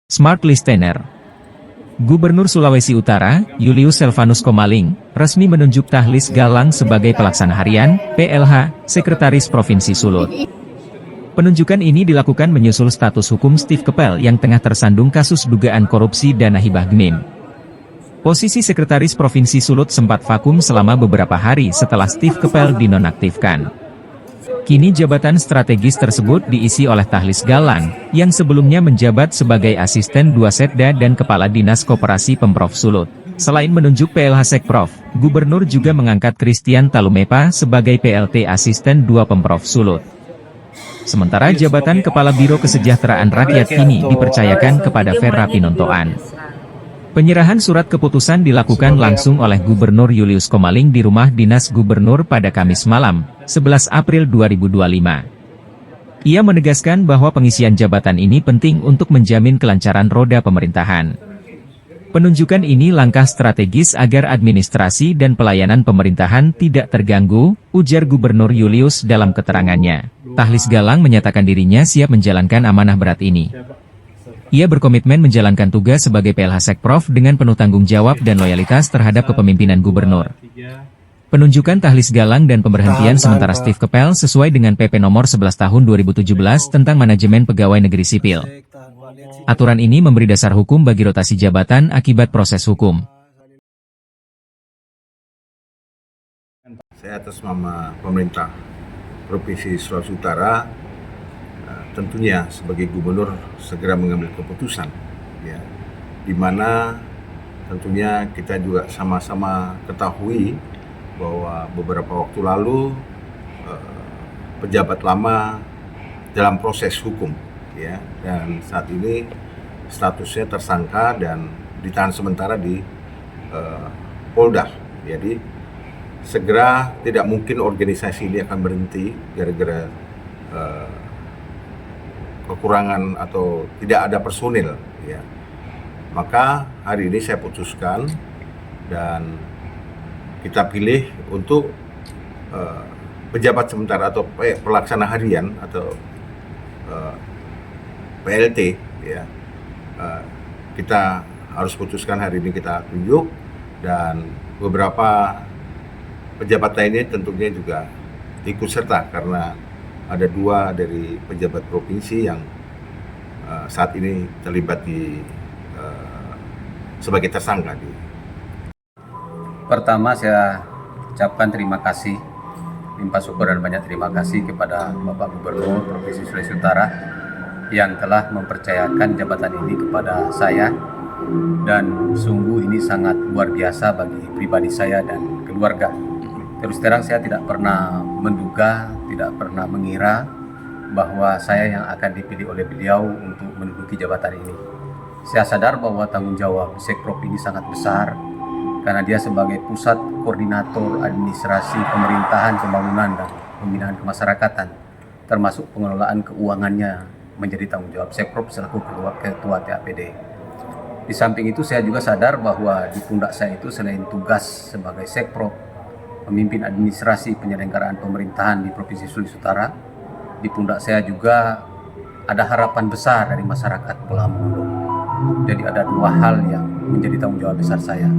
Smart Listener. Gubernur Sulawesi Utara, Julius Selvanus Komaling, resmi menunjuk Tahlis Galang sebagai pelaksana harian, PLH, Sekretaris Provinsi Sulut. Penunjukan ini dilakukan menyusul status hukum Steve Kepel yang tengah tersandung kasus dugaan korupsi dana hibah GMIM. Posisi Sekretaris Provinsi Sulut sempat vakum selama beberapa hari setelah Steve Kepel dinonaktifkan. Kini jabatan strategis tersebut diisi oleh Tahlis Galang, yang sebelumnya menjabat sebagai Asisten 2 Setda dan Kepala Dinas Koperasi Pemprov Sulut. Selain menunjuk PLH Sekprov, Gubernur juga mengangkat Christian Talumepa sebagai PLT Asisten 2 Pemprov Sulut. Sementara jabatan Kepala Biro Kesejahteraan Rakyat kini dipercayakan kepada Vera Pinontoan. Penyerahan surat keputusan dilakukan langsung oleh Gubernur Julius Komaling di rumah dinas Gubernur pada Kamis malam, 11 April 2025. Ia menegaskan bahwa pengisian jabatan ini penting untuk menjamin kelancaran roda pemerintahan. Penunjukan ini langkah strategis agar administrasi dan pelayanan pemerintahan tidak terganggu, ujar Gubernur Julius dalam keterangannya. Tahlis Galang menyatakan dirinya siap menjalankan amanah berat ini. Ia berkomitmen menjalankan tugas sebagai PLH Sekprov dengan penuh tanggung jawab dan loyalitas terhadap kepemimpinan Gubernur. Penunjukan Tahlis Galang dan pemberhentian sementara Steve Kepel sesuai dengan PP nomor 11 tahun 2017 tentang manajemen pegawai negeri sipil. Aturan ini memberi dasar hukum bagi rotasi jabatan akibat proses hukum. Saya atas nama pemerintah Provinsi Sulawesi Utara tentunya sebagai gubernur segera mengambil keputusan, ya, di mana tentunya kita juga sama-sama ketahui bahwa beberapa waktu lalu pejabat lama dalam proses hukum, ya, dan saat ini statusnya tersangka dan ditahan sementara di Polda. Jadi segera tidak mungkin organisasi ini akan berhenti gara-gara kekurangan atau tidak ada personil, ya. Maka hari ini saya putuskan dan kita pilih untuk pejabat sementara atau pelaksana harian atau PLT, ya. Kita harus putuskan hari ini kita tunjuk, dan beberapa pejabat lainnya tentunya juga ikut serta karena ada 2 dari pejabat provinsi yang saat ini terlibat sebagai tersangka. Pertama, saya ucapkan terima kasih, limpah syukur dan banyak terima kasih kepada Bapak Gubernur Provinsi Sulawesi Utara yang telah mempercayakan jabatan ini kepada saya, dan sungguh ini sangat luar biasa bagi pribadi saya dan keluarga. Terus terang saya tidak pernah menduga, tidak pernah mengira bahwa saya yang akan dipilih oleh beliau untuk menduduki jabatan ini. Saya sadar bahwa tanggung jawab Sekprov ini sangat besar karena dia sebagai pusat koordinator administrasi pemerintahan, pembangunan, dan pembinaan kemasyarakatan, termasuk pengelolaan keuangannya menjadi tanggung jawab Sekprov selaku Ketua TAPD. Di samping itu saya juga sadar bahwa di pundak saya itu selain tugas sebagai Sekprov, memimpin administrasi penyelenggaraan pemerintahan di Provinsi Sulawesi Utara, di pundak saya juga ada harapan besar dari masyarakat Pulau Mulung. Jadi ada 2 hal yang menjadi tanggung jawab besar saya.